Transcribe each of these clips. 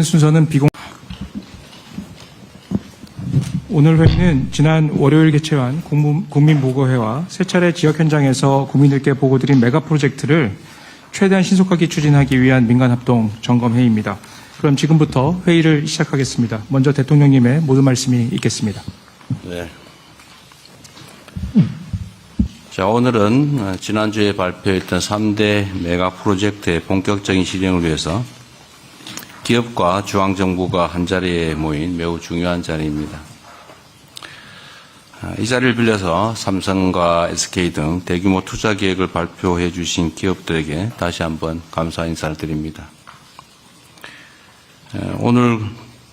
순서는 오늘 회의는 지난 월요일 개최한 국민보고회와 세 차례 지역 현장에서 국민들께 보고드린 메가 프로젝트를 최대한 신속하게 추진하기 위한 민간합동 점검회의입니다. 그럼 지금부터 회의를 시작하겠습니다. 먼저 대통령님의 모든 말씀이 있겠습니다. 네. 자, 오늘은 지난주에 발표했던 3대 메가 프로젝트의 본격적인 실행을 위해서 기업과 중앙정부가 한자리에 모인 매우 중요한 자리입니다. 이 자리를 빌려서 삼성과 SK 등 대규모 투자 계획을 발표해 주신 기업들에게 다시 한번 감사 인사를 드립니다. 오늘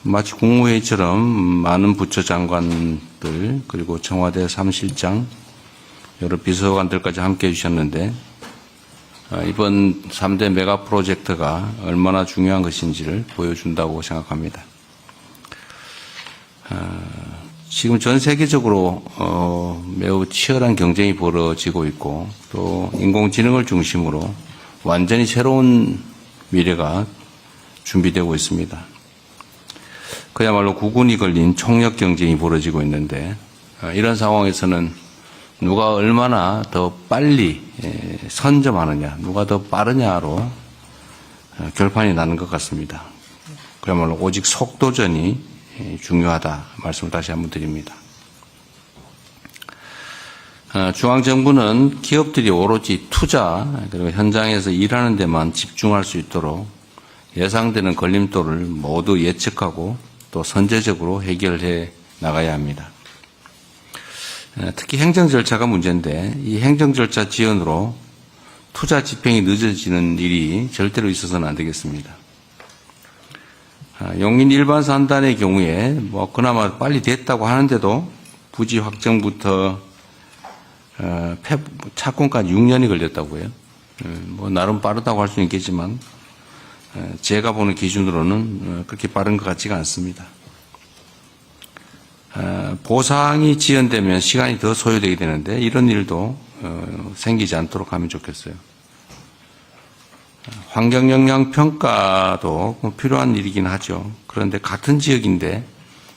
마치 국무회의처럼 많은 부처 장관들 그리고 청와대 사무실장 여러 비서관들까지 함께 해주셨는데 이번 3대 메가 프로젝트가 얼마나 중요한 것인지를 보여준다고 생각합니다. 지금 전 세계적으로 매우 치열한 경쟁이 벌어지고 있고 또 인공지능을 중심으로 완전히 새로운 미래가 준비되고 있습니다. 그야말로 구군이 걸린 총력 경쟁이 벌어지고 있는데 이런 상황에서는 누가 얼마나 더 빨리 선점하느냐, 누가 더 빠르냐로 결판이 나는 것 같습니다. 그야말로 오직 속도전이 중요하다 말씀을 다시 한번 드립니다. 중앙정부는 기업들이 오로지 투자 그리고 현장에서 일하는 데만 집중할 수 있도록 예상되는 걸림돌을 모두 예측하고 또 선제적으로 해결해 나가야 합니다. 특히 행정 절차가 문제인데 이 행정 절차 지연으로 투자 집행이 늦어지는 일이 절대로 있어서는 안 되겠습니다. 용인 일반 산단의 경우에 그나마 빨리 됐다고 하는데도 부지 확정부터 착공까지 6년이 걸렸다고 해요. 나름 빠르다고 할 수는 있겠지만 제가 보는 기준으로는 그렇게 빠른 것 같지가 않습니다. 보상이 지연되면 시간이 더 소요되게 되는데 이런 일도 생기지 않도록 하면 좋겠어요. 환경영향평가도 필요한 일이긴 하죠. 그런데 같은 지역인데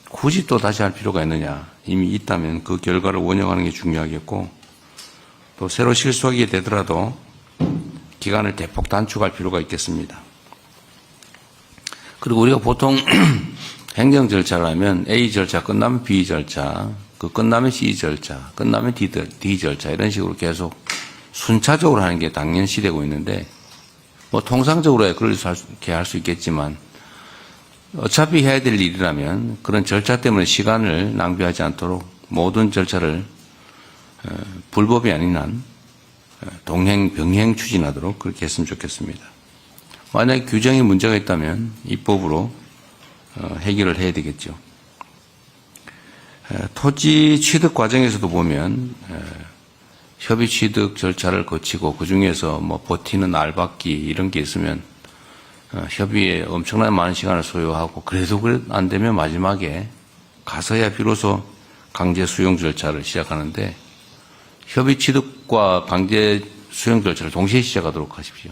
굳이 또 다시 할 필요가 있느냐. 이미 있다면 그 결과를 원용하는 게 중요하겠고 또 새로 실수하게 되더라도 기간을 대폭 단축할 필요가 있겠습니다. 그리고 우리가 보통 행정 절차를 하면 A 절차 끝나면 B 절차, 그 끝나면 C 절차, 끝나면 D 절차 이런 식으로 계속 순차적으로 하는 게 당연시되고 있는데 통상적으로 그렇게 할 수 있겠지만 어차피 해야 될 일이라면 그런 절차 때문에 시간을 낭비하지 않도록 모든 절차를 불법이 아닌 한 병행 추진하도록 그렇게 했으면 좋겠습니다. 만약에 규정에 문제가 있다면 입법으로 해결을 해야 되겠죠. 토지 취득 과정에서도 보면 협의 취득 절차를 거치고 그중에서 버티는 알박기 이런 게 있으면 협의에 엄청나게 많은 시간을 소요하고 그래도 안 되면 마지막에 가서야 비로소 강제 수용 절차를 시작하는데 협의 취득과 강제 수용 절차를 동시에 시작하도록 하십시오.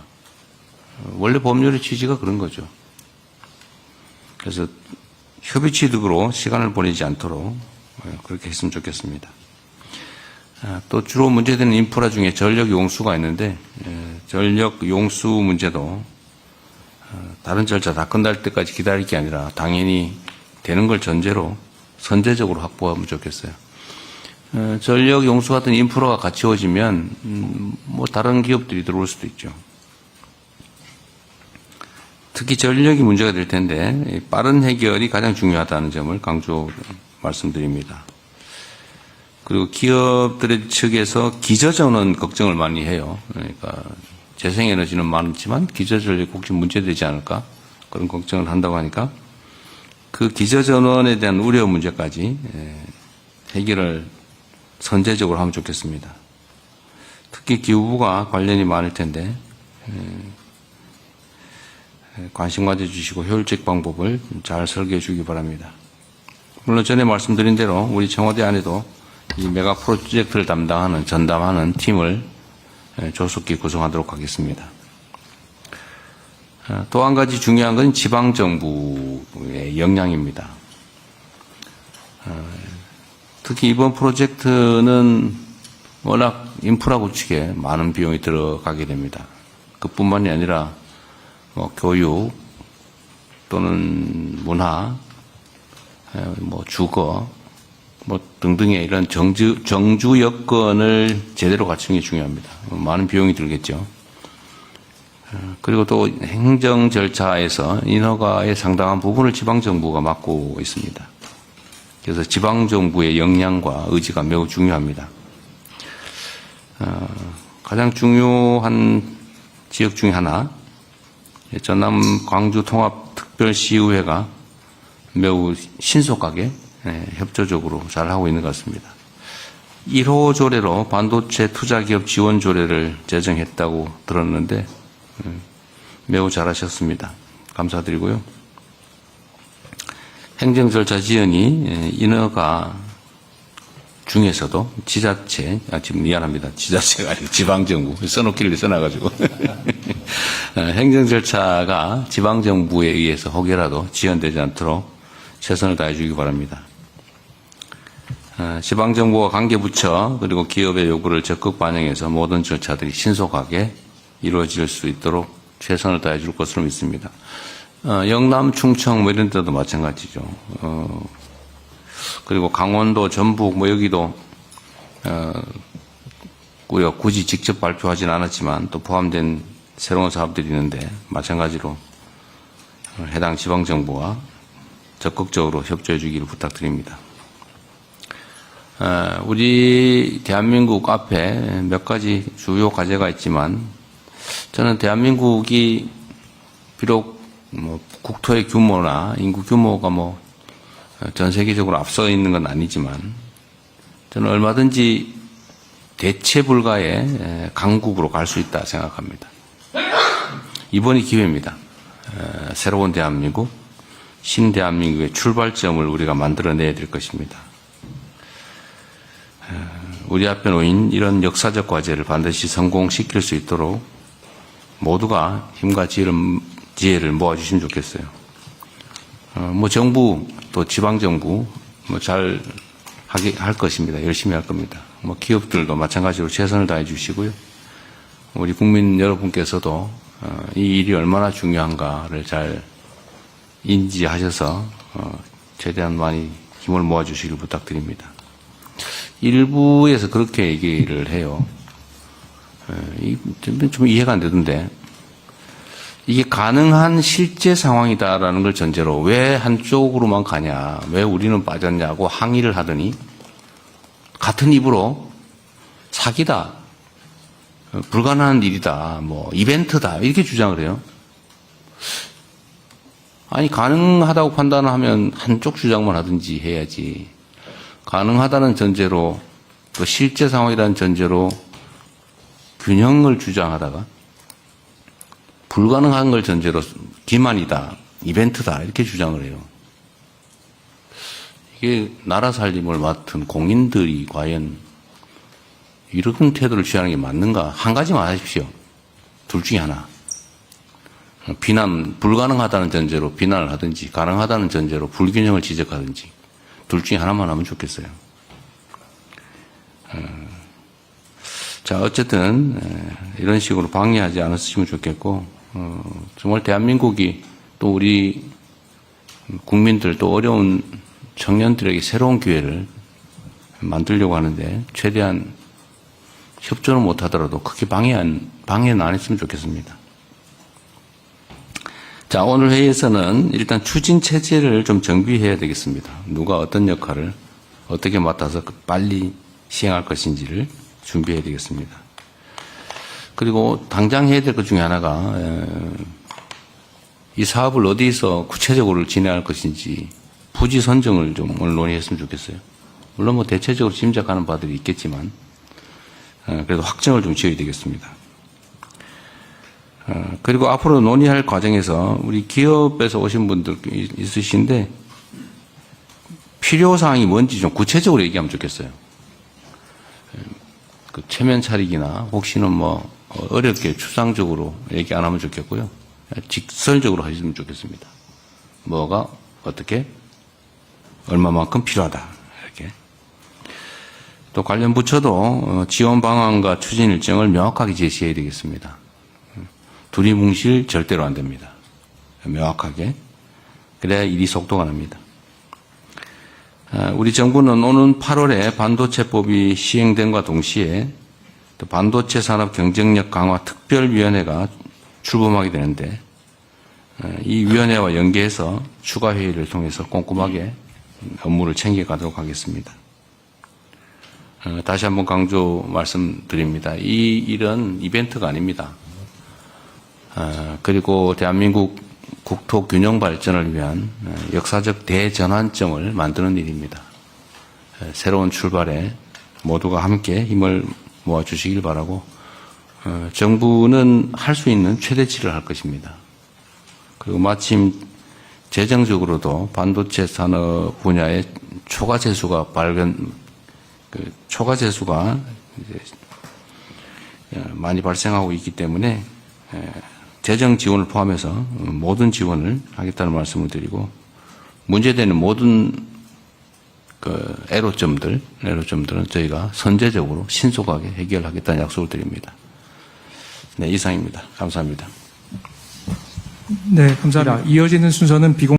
원래 법률의 취지가 그런 거죠. 그래서 협의 취득으로 시간을 보내지 않도록 그렇게 했으면 좋겠습니다. 또 주로 문제되는 인프라 중에 전력 용수가 있는데 전력 용수 문제도 다른 절차 다 끝날 때까지 기다릴 게 아니라 당연히 되는 걸 전제로 선제적으로 확보하면 좋겠어요. 전력 용수 같은 인프라가 갖추어지면 다른 기업들이 들어올 수도 있죠. 특히 전력이 문제가 될 텐데 빠른 해결이 가장 중요하다는 점을 강조 말씀드립니다. 그리고 기업들의 측에서 기저전원 걱정을 많이 해요. 그러니까 재생에너지는 많지만 기저전력이 혹시 문제되지 않을까 그런 걱정을 한다고 하니까 그 기저전원에 대한 우려 문제까지 해결을 선제적으로 하면 좋겠습니다. 특히 기후부가 관련이 많을 텐데 관심 가져주시고 효율적 방법을 잘 설계해 주기 바랍니다. 물론 전에 말씀드린 대로 우리 청와대 안에도 이 메가 프로젝트를 전담하는 팀을 조속히 구성하도록 하겠습니다. 또 한 가지 중요한 건 지방정부의 역량입니다. 특히 이번 프로젝트는 워낙 인프라 구축에 많은 비용이 들어가게 됩니다. 그뿐만이 아니라 교육 또는 문화, 주거 등등의 이런 정주 여건을 제대로 갖추는 게 중요합니다. 많은 비용이 들겠죠. 그리고 또 행정 절차에서 인허가의 상당한 부분을 지방정부가 맡고 있습니다. 그래서 지방정부의 역량과 의지가 매우 중요합니다. 가장 중요한 지역 중에 하나, 전남 광주 통합특별시의회가 매우 신속하게 협조적으로 잘 하고 있는 것 같습니다. 1호 조례로 반도체 투자기업 지원 조례를 제정했다고 들었는데 매우 잘하셨습니다. 감사드리고요. 행정 절차 지연이 인허가 중에서도 지금 미안합니다. 지자체가 아니고 지방정부 써놓기를 써놔가지고 행정 절차가 지방정부에 의해서 혹여라도 지연되지 않도록 최선을 다해 주기 바랍니다. 지방정부와 관계부처 그리고 기업의 요구를 적극 반영해서 모든 절차들이 신속하게 이루어질 수 있도록 최선을 다해 줄 것으로 믿습니다. 영남, 충청 이런 데도 마찬가지죠. 그리고 강원도, 전북 여기도 굳이 직접 발표하진 않았지만 또 포함된 새로운 사업들이 있는데 마찬가지로 해당 지방정부와 적극적으로 협조해 주기를 부탁드립니다. 우리 대한민국 앞에 몇 가지 주요 과제가 있지만 저는 대한민국이 비록 국토의 규모나 인구 규모가 전 세계적으로 앞서 있는 건 아니지만 저는 얼마든지 대체 불가의 강국으로 갈 수 있다 생각합니다. 이번이 기회입니다. 새로운 대한민국, 신대한민국의 출발점을 우리가 만들어내야 될 것입니다. 우리 앞에 놓인 이런 역사적 과제를 반드시 성공시킬 수 있도록 모두가 힘과 지혜를 모아주시면 좋겠어요. 정부 또 지방정부 잘 할 것입니다. 열심히 할 겁니다. 기업들도 마찬가지로 최선을 다해 주시고요. 우리 국민 여러분께서도 이 일이 얼마나 중요한가를 잘 인지하셔서 최대한 많이 힘을 모아주시길 부탁드립니다. 일부에서 그렇게 얘기를 해요. 좀 이해가 안 되던데 이게 가능한 실제 상황이다라는 걸 전제로 왜 한쪽으로만 가냐, 왜 우리는 빠졌냐고 항의를 하더니 같은 입으로 사기다, 불가능한 일이다, 이벤트다 이렇게 주장을 해요. 아니 가능하다고 판단하면 한쪽 주장만 하든지 해야지. 가능하다는 전제로 또 실제 상황이라는 전제로 균형을 주장하다가 불가능한 걸 전제로 기만이다, 이벤트다 이렇게 주장을 해요. 이게 나라 살림을 맡은 공인들이 과연 이런 태도를 취하는 게 맞는가? 한 가지만 하십시오. 둘 중에 하나. 불가능하다는 전제로 비난을 하든지 가능하다는 전제로 불균형을 지적하든지 둘 중에 하나만 하면 좋겠어요. 자, 어쨌든 이런 식으로 방해하지 않았으면 좋겠고 정말 대한민국이 또 우리 국민들 또 어려운 청년들에게 새로운 기회를 만들려고 하는데 최대한 협조는 못하더라도 크게 방해는 안 했으면 좋겠습니다. 자, 오늘 회의에서는 일단 추진 체제를 좀 정비해야 되겠습니다. 누가 어떤 역할을 어떻게 맡아서 빨리 시행할 것인지를 준비해야 되겠습니다. 그리고 당장 해야 될 것 중에 하나가 이 사업을 어디서 구체적으로 진행할 것인지 부지 선정을 좀 오늘 논의했으면 좋겠어요. 물론 대체적으로 짐작하는 바들이 있겠지만 그래도 확정을 좀 지어야 되겠습니다. 그리고 앞으로 논의할 과정에서 우리 기업에서 오신 분들 있으신데 필요사항이 뭔지 좀 구체적으로 얘기하면 좋겠어요. 그 체면 차리기나 혹시는 어렵게 추상적으로 얘기 안 하면 좋겠고요. 직설적으로 하시면 좋겠습니다. 뭐가 어떻게 얼마만큼 필요하다 이렇게. 또 관련 부처도 지원 방안과 추진 일정을 명확하게 제시해야 되겠습니다. 두리뭉실 절대로 안 됩니다. 명확하게. 그래야 일이 속도가 납니다. 우리 정부는 오는 8월에 반도체법이 시행됨과 동시에 또 반도체 산업 경쟁력 강화 특별위원회가 출범하게 되는데 이 위원회와 연계해서 추가 회의를 통해서 꼼꼼하게 업무를 챙겨가도록 하겠습니다. 다시 한번 강조 말씀드립니다. 이 일은 이벤트가 아닙니다. 그리고 대한민국 국토 균형 발전을 위한 역사적 대전환점을 만드는 일입니다. 새로운 출발에 모두가 함께 힘을 모아주시길 바라고 정부는 할 수 있는 최대치를 할 것입니다. 그리고 마침 재정적으로도 반도체 산업 분야의 초과 재수가 이제 많이 발생하고 있기 때문에 재정 지원을 포함해서 모든 지원을 하겠다는 말씀을 드리고 문제되는 모든 애로점들은 저희가 선제적으로 신속하게 해결하겠다는 약속을 드립니다. 네, 이상입니다. 감사합니다. 네, 감사합니다. 이어지는 순서는 비공